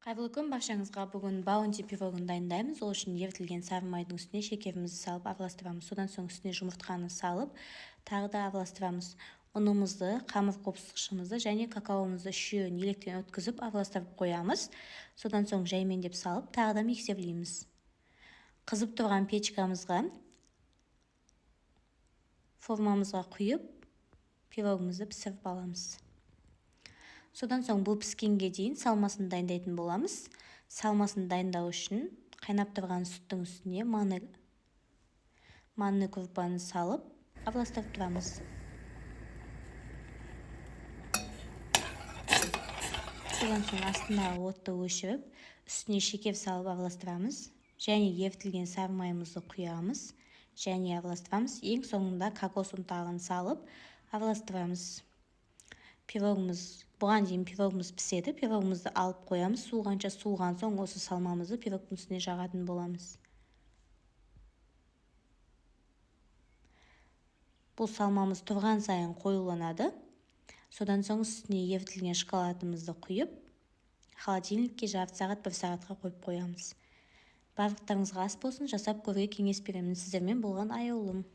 Қайырлы күн баршаңызға. Бүгін баунти пирогын дайындаймыз. Ол үшін ерітілген сары майдың үстіне шекерімізді салып араластырамыз. Содан соң үстіне жұмыртқаны салып, тағы да араластырамыз. Ұнымызды, қамыр қопсықшымызды және какаомызды үшеуін електен өткізіп араластырып қоямыз. Содан соң жаймендеп салып, тағы да миксерлейміз. Қызып тұрған печкамызға, формамызға құйып, пирогымызды пісіріп аламыз. Содан соң бұл піскенге дейін салмасын дайындайтын боламыз. Салмасын дайындау үшін қайнап тұрған сүттің үстіне манны крупаны салып, араластырып тұрамыз. Содан соң астына отты өшіріп, үстіне шекер салып араластырамыз. Және ерітілген сары майымызды құямыз. Және араластырамыз. Ең соңында кокос ұнтағын салып араластырамыз. Бұған дейін пирогымыз піседі. Пирогымызды алып қоямыз. Суығанша, суыған соң осы салмамызды пирогтың үстіне жағатын боламыз. Бұл салмамыз тұрған сайын қоюланады. Содан соң үстіне ерітілген шоколадымызды құйып, холодильникке жарты сағат, 1 сағатқа қойып қоямыз. Барлықтарыңызға ас болсын, жасап көруге кеңес беремін. Сіздермен болған Аяулым.